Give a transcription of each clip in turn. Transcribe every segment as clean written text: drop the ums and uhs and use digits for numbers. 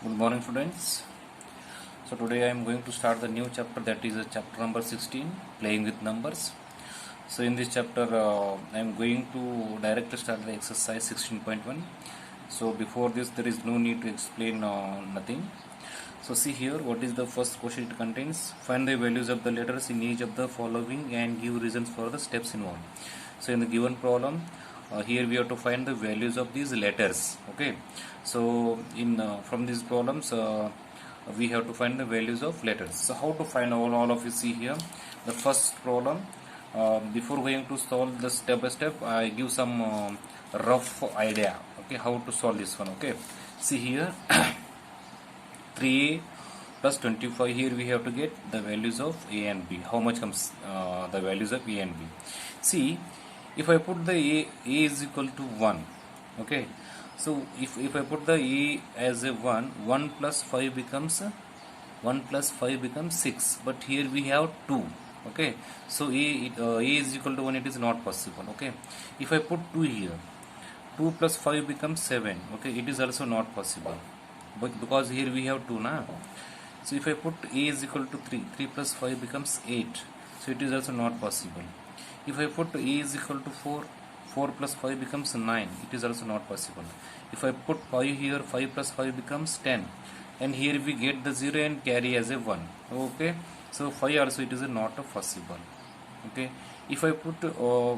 Good morning, students. So today I am going to start the new chapter, that is chapter number 16, playing with numbers. So in this chapter I am going to directly start the exercise 16.1. So before this there is no need to explain nothing. So see here, what is the first question it contains? Find the values of the letters in each of the following and give reasons for the steps involved. So in the given problem, here we have to find the values of these letters. Okay. So in from these problems, we have to find the values of letters. So how to find all of you see here. The first problem. Before going to solve the step by step, I give some rough idea. Okay, how to solve this one. Okay. See here. 3a plus 25, here we have to get the values of a and b. How much comes the values of a and b? See, if I put the a is equal to 1, okay, so if I put the a as a 1 plus 5 becomes 6, but here we have 2, okay, so a is equal to 1, it is not possible. Okay, if I put 2 here, 2 plus 5 becomes 7, okay, it is also not possible, but because here we have 2 now. So if I put a is equal to 3 plus 5 becomes 8, so it is also not possible. If I put a is equal to 4 plus 5 becomes 9, it is also not possible. If I put 5 here, 5 plus 5 becomes 10, and here we get the 0 and carry as a 1. Okay, so 5 also it is not possible. Okay, if I put a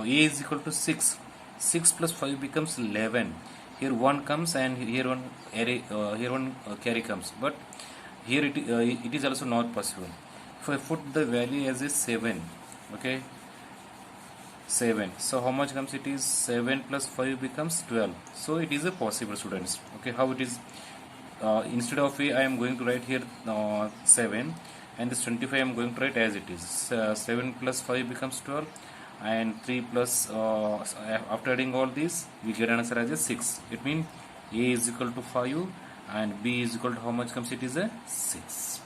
is equal to 6 plus 5 becomes 11. Here 1 comes and here one carry comes, but here it is also not possible. If I put the value as a 7, okay, 7, so how much comes? It is 7 plus 5 becomes 12. So it is a possible, students. Okay, how it is? Instead of a, I am going to write here 7, and this 25 I am going to write as it is. 7 plus 5 becomes 12, and 3 plus after adding all these we get an answer as a 6. It means a is equal to 5 and b is equal to how much comes? It is a 6.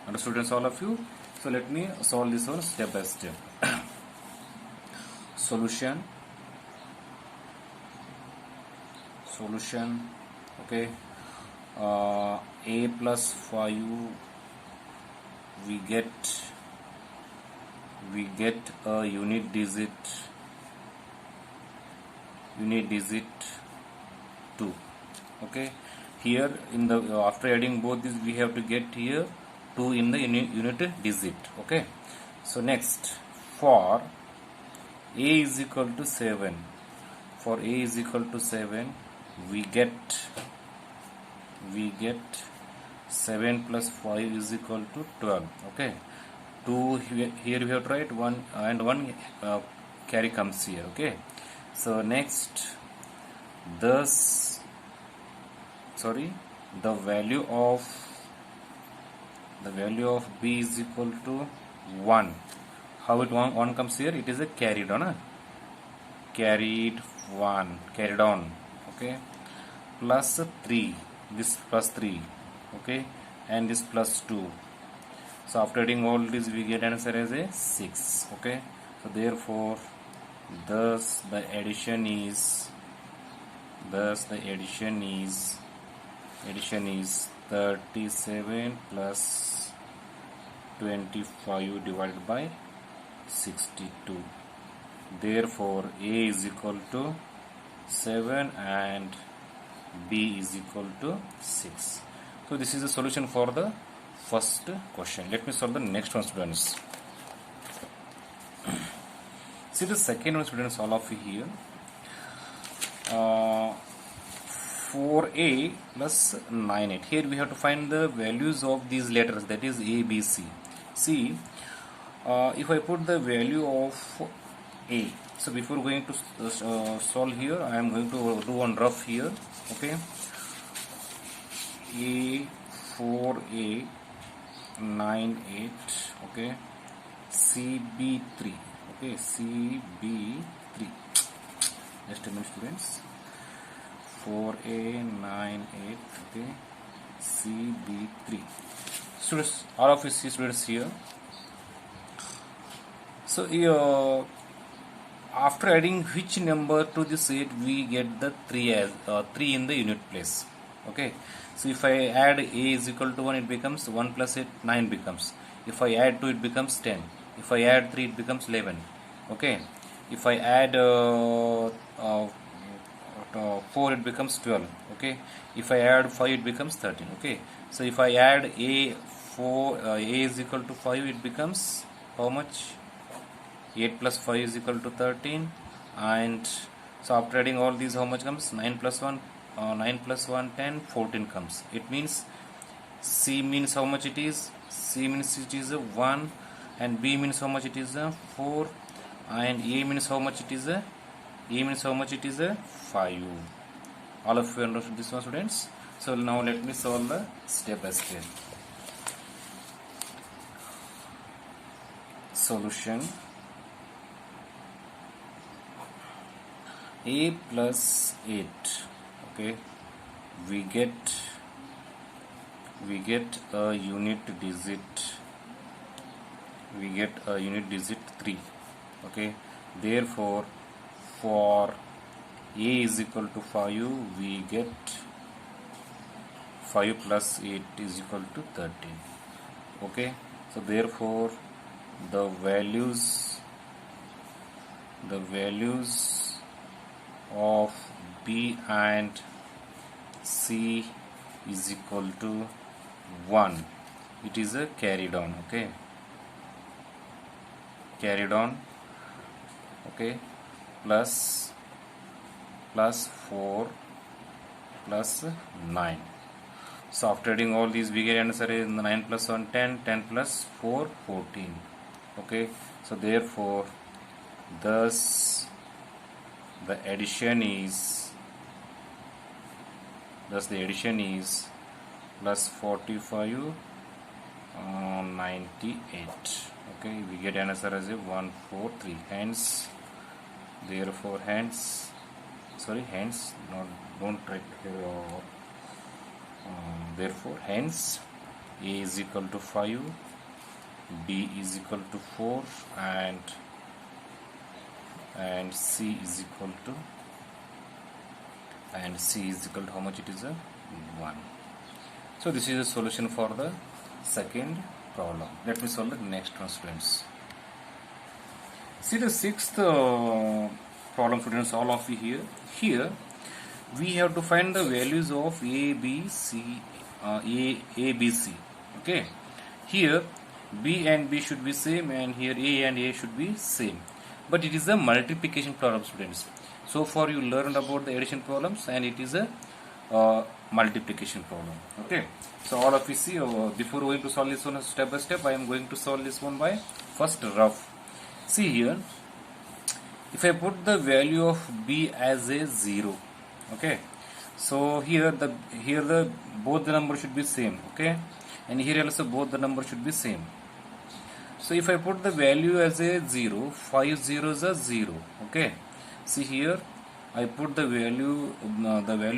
Understood, students, all of you? So let me solve this one step by step. Solution. Okay, a plus 5, we get a unit digit 2. Okay, here in the after adding both these we have to get here 2 in the unit digit. Okay, so next, for a is equal to 7, we get 7 plus 5 is equal to 12. Okay, 2 here we have to write 1 and 1 carry comes here. Okay, so next, thus the value of b is equal to 1. How it 1 comes here? It is a carried on, carried on. Okay, plus 3, this plus 3, okay, and this plus 2. So after adding all this we get an answer as a 6. Okay, so therefore thus the addition is 37 plus 25 divided by 62. Therefore a is equal to 7 and b is equal to 6. So this is the solution for the first question. Let me solve the next one, students. See the second one, students, all of you here. 4a plus 9a. Here we have to find the values of these letters, that is a, b, c. See, if I put the value of a, so before going to solve here, I am going to do one rough here. Okay, a 4a 9 8. Okay, cb3. Okay, cb3. Just a minute, students. 4a 9 8. Okay, cb3. Students, all of you see students here. So after adding which number to this 8, we get the 3 as 3 in the unit place. Okay, so if I add a is equal to 1, it becomes 1 plus 8, 9 becomes. If I add 2, it becomes 10. If I add 3, it becomes 11. Okay, if I add 4, it becomes 12. Okay, if I add 5, it becomes 13. Okay, so if I add a 4, a is equal to 5, it becomes how much? 8 plus 5 is equal to 13. And so after adding all these, how much comes? 9 plus 1, 9 plus 1, 10, 14 comes. It means C means how much it is? C means it is a 1, and B means how much it is a 4, and A means how much it is a A means how much it is a 5. All of you understood this one, students? So now let me solve the step by step. Solution: A plus 8. Okay, we get a unit digit. We get a unit digit 3. Okay, therefore for A is equal to 5, we get 5 plus 8 is equal to 13. Okay, so therefore the values of B and C is equal to 1. It is a carried on. Okay, carried on. Okay, plus 4 plus 9. So after adding all these, we get answer is 9 plus 1, 10, 10 plus 4, 14. Okay, so therefore thus the addition is plus 45, 98. Okay, we get answer as a 143. Hence, therefore, hence, not, don't write here. Therefore, hence, A is equal to 5, B is equal to 4, and C is equal to how much it is a 1. So this is a solution for the second problem. Let me solve the next one, students. See the sixth problem, students, all of you here. Here we have to find the values of A, B, C. Okay, here B and B should be same, and here A and A should be same. But it is a multiplication problem, students. So far you learned about the addition problems, and it is a multiplication problem. Okay, so all of you see, before going to solve this one step by step, I am going to solve this one by first rough. See here, if I put the value of B as a 0, okay, so here the both the numbers should be same. Okay, and here also both the numbers should be same. So if I put the value as a 0, 5 zeros are 0. Okay, see here I put the value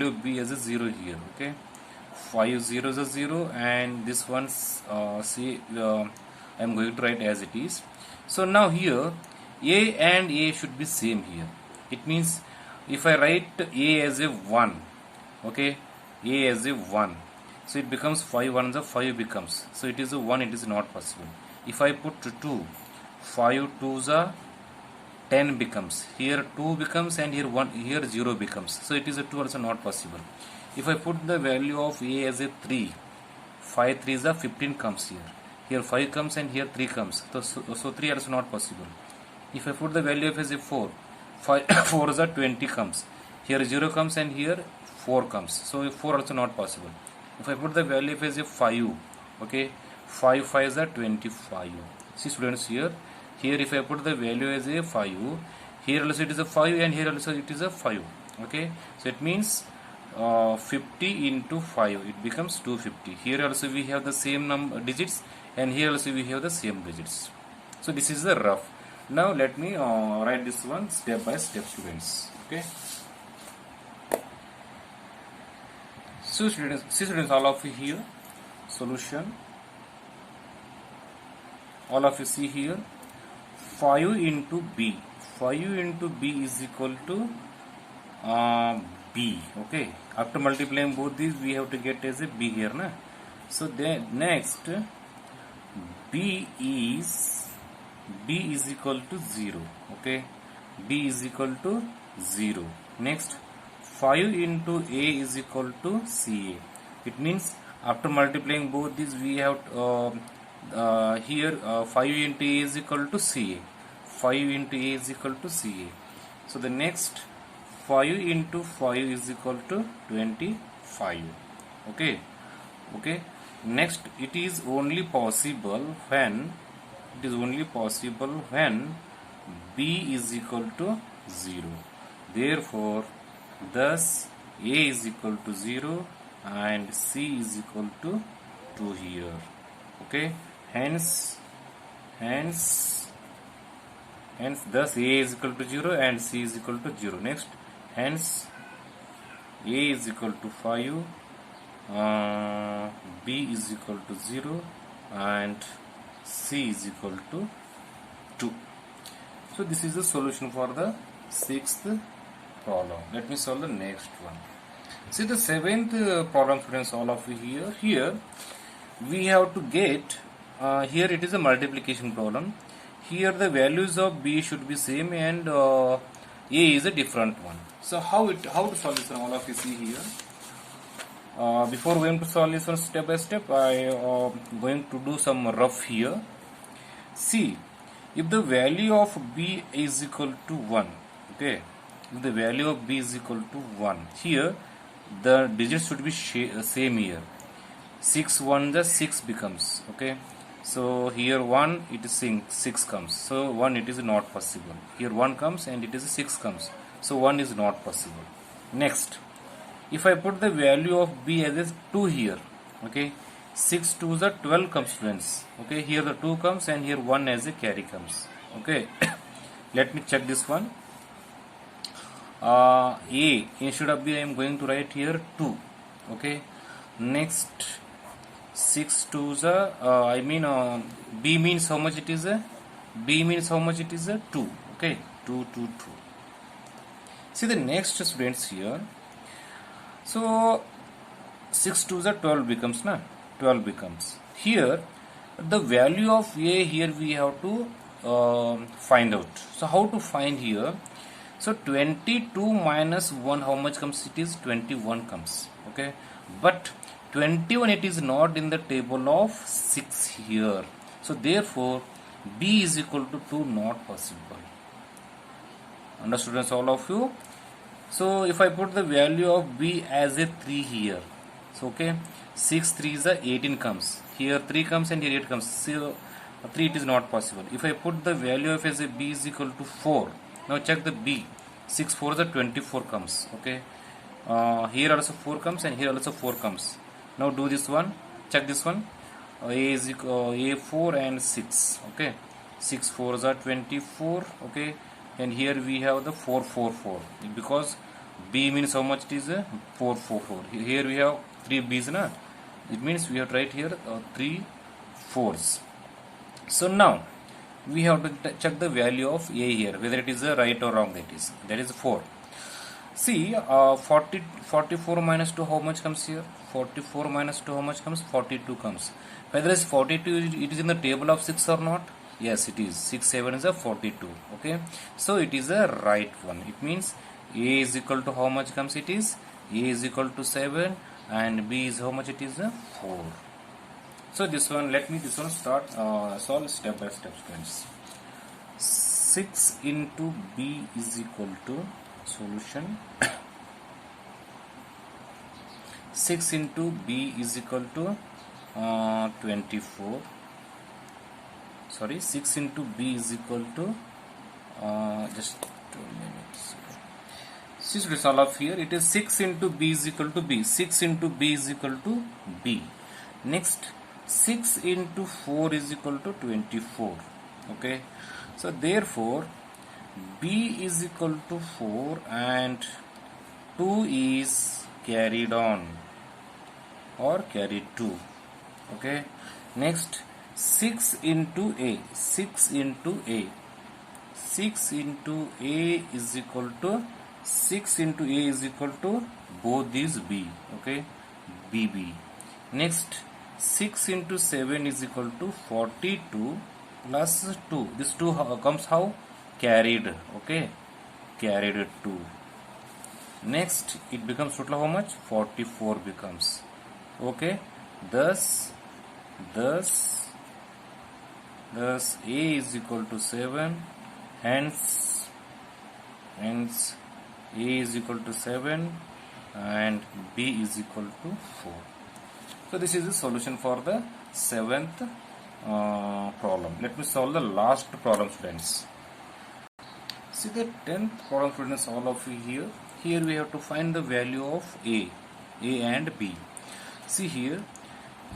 of B as a 0 here. Okay, 5 zeros are 0, and this one's I am going to write as it is. So now here A and A should be same here. It means if I write A as a 1, okay, A as a 1, so it becomes 5 ones are 5 becomes. So it is a 1, it is not possible. If I put 2, 5 twos are 10 becomes. Here 2 becomes, and here 1, here 0 becomes. So it is a 2 also not possible. If I put the value of A as a 3, 5 threes are 15 comes here. Here 5 comes, and here 3 comes. So 3 also not possible. If I put the value of as a 4, 5 4s are 20 comes. Here 0 comes, and here 4 comes. So 4 also not possible. If I put the value of as a 5, okay, 5 5s are 25. See students, here if I put the value as a 5, here also it is a 5, and here also it is a 5. Okay, so it means 50 into 5, it becomes 250. Here also we have the same number digits, and here also we have the same digits. So this is the rough. Now let me write this one step by step, students. Okay, so students, all of you here, solution, all of you see here, 5 into B is equal to B. Okay, after multiplying both these we have to get as a B here, na? So then next B is equal to 0. Okay, B is equal to 0. Next 5 into A is equal to CA. It means after multiplying both these we have here 5 into A is equal to CA. 5 into A is equal to CA. So the next 5 into 5 is equal to 25. Okay. Next, it is only possible when B is equal to 0. Therefore, thus A is equal to 0 and C is equal to 2 here. Okay. Hence thus A is equal to 0 and C is equal to 0. Next, hence A is equal to 5, B is equal to 0 and C is equal to 2. So this is the solution for the 6th problem. Let me solve the next one. See the 7th problem, students, all of you here. Here we have to get, here it is a multiplication problem. Here the values of B should be same and A is a different one. So how to solve this one, all of you see here. Before going to solve this one step by step, I am going to do some rough here. See, if the value of B is equal to 1, okay, if the value of B is equal to 1, here the digits should be same here. 6 1 the 6 becomes, okay. So here 1 it is 6 comes, so 1 it is not possible. Here 1 comes and it is 6 comes, so 1 is not possible. Next, if I put the value of B as 2 here, okay, 6 2 the 12 comes, friends. Okay, here the 2 comes and here 1 as a carry comes. Okay, let me check this one. A instead of B I am going to write here 2. Okay, next 6 2 the B means how much it is a? B means how much it is a? 2. Okay, 2 2 2. See the next, students, here. So 6 2 the 12 becomes, na? 12 becomes. Here the value of A here we have to find out. So how to find here? So 22 minus 1, how much comes? It is 21 comes. Okay, but 21 it is not in the table of 6 here. So therefore B is equal to 2, not possible. Understood, all of you? So if I put the value of B as a 3 here, so okay, 6 3 is a 18 comes. Here 3 comes and here 8 comes. So 3 it is not possible. If I put the value of as a B is equal to 4, now check the B. 6 4 is a 24 comes. Okay, here also 4 comes and here also 4 comes. Now do this one. Check this one. A is equal A4 and 6. Okay, 6 4 is a 24. Okay, and here we have the 4 4 4 because B means how much it is a 4 4 4. Here we have 3 B's, na? It means we have to write here 3 4's. So now we have to check the value of A here, whether it is a right or wrong. That is 4. See, 44 minus 2, how much comes here? 44 minus 2, how much comes? 42 comes. Whether it's 42, it is in the table of 6 or not? Yes, it is. 6 7 is a 42. Okay, so it is a right one. It means A is equal to how much comes? It is A is equal to 7 and B is how much? It is a 4. So this one, let me start solve step by step, friends. 6 into B is equal to solution. 6 into B is equal to 24. Sorry, 6 into B is equal to just 2 minutes. See, to solve here, it is 6 into B is equal to B. 6 into B is equal to B. Next, 6 into 4 is equal to 24. Okay, so therefore B is equal to 4 and 2 is carried on or carried 2. Okay, next 6 into A. 6 into A. 6 into A is equal to 6 into A is equal to both these B, okay, BB. Next, 6 into 7 is equal to 42 plus 2. This 2 comes how? Carried, okay, carried 2. Next, it becomes total how much? 44 becomes, okay. Thus A is equal to 7, hence A is equal to 7 and B is equal to 4. So this is the solution for the 7th problem. Let me solve the last problem, students. See the 10th problem, students, all of you here. Here we have to find the value of A and B. See here,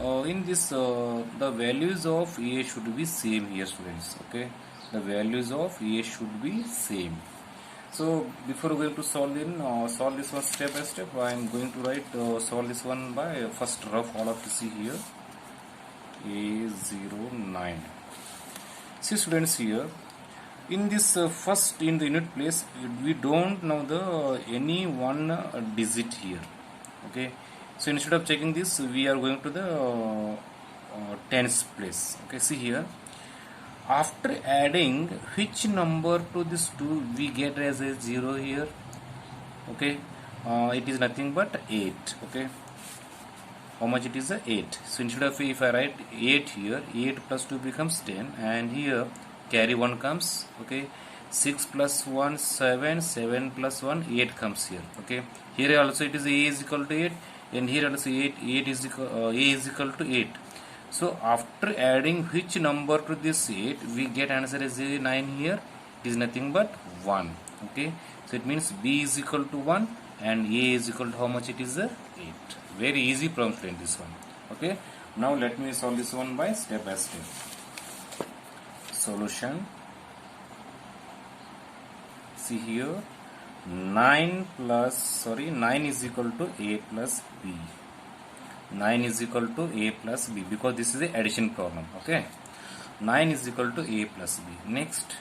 in this the values of A should be same here, students, okay. The values of A should be same. So before going to solve this one step by step, I am going to write solve this one by first rough. All of you see here A09. See students, here in this first in the unit place we don't know the any one digit here, okay. So instead of checking this, we are going to the tens place, okay. See here, after adding which number to this 2 we get as a 0 here, okay. It is nothing but 8, okay. How much it is? 8. So instead of, if I write 8 here, 8 plus 2 becomes 10, and here carry 1 comes, okay. 6 plus 1 7, 7 plus 1 8 comes here, okay. Here also it is A is equal to 8, and here also 8 is equal A is equal to 8. So after adding which number to this 8, we get answer as 9 here. It is nothing but 1, okay. So it means B is equal to 1 and A is equal to how much? It is 8. Very easy problem, friend, this one, okay. Now let me solve this one by step. Solution. See here, 9 is equal to A plus B. 9 is equal to A plus B, because this is a addition problem, okay. 9 is equal to A plus B. Next,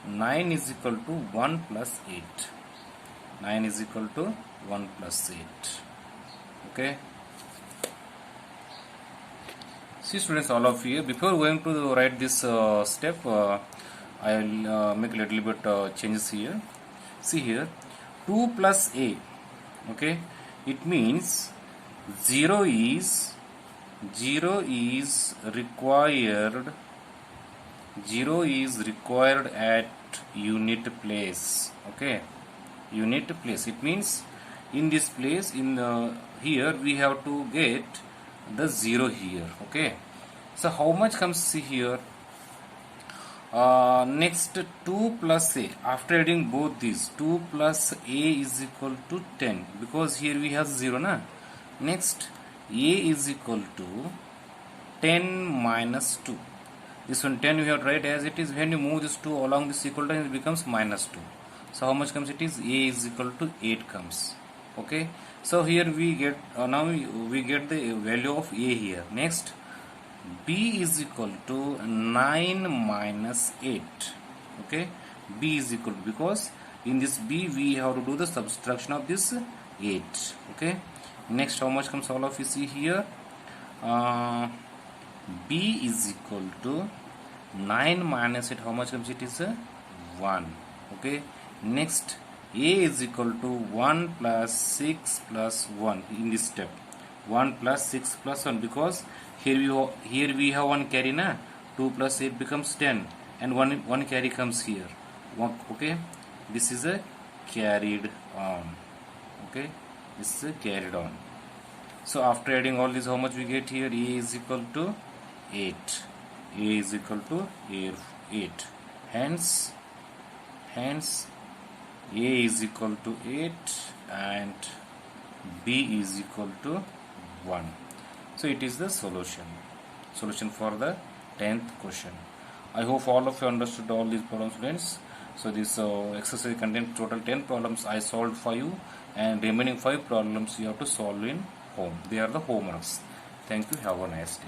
9 is equal to 1 plus 8. 9 is equal to 1 plus 8, okay. See students, all of you, before going to write this step, I will make a little bit changes here. See here, 2 plus A, okay, it means 0 is required at unit place, okay. Unit place, it means in this place, in here we have to get the 0 here, okay. So how much comes? See here, next 2 plus A, after adding both these, 2 plus A is equal to 10, because here we have 0 na. Next, A is equal to 10 minus 2. This one 10 we have to write as it is. When you move this 2 along this equal line, it becomes minus 2. So how much comes? It is A is equal to 8 comes, okay. So here we get now we get the value of A here. Next, B is equal to 9 minus 8, okay. B is equal to, because in this B we have to do the subtraction of this 8, okay. Next, how much comes? All of you see here, B is equal to 9 minus 8. How much comes? It is 1, okay. Next, A is equal to 1 plus 6 plus 1 in this step. 1 plus 6 plus 1, because here we have 1 carry na. 2 plus 8 becomes 10, and one carry comes here, okay. This is a carried on, okay. This is a carried on. So after adding all this, how much we get here? A is equal to 8. A is equal to 8. Hence A is equal to 8 and B is equal to 1. So it is the solution for the 10th question. I hope all of you understood all these problems, students. So this exercise contains total 10 problems. I solved 5, and remaining 5 problems you have to solve in home. They are the homeworks. Thank you. Have a nice day.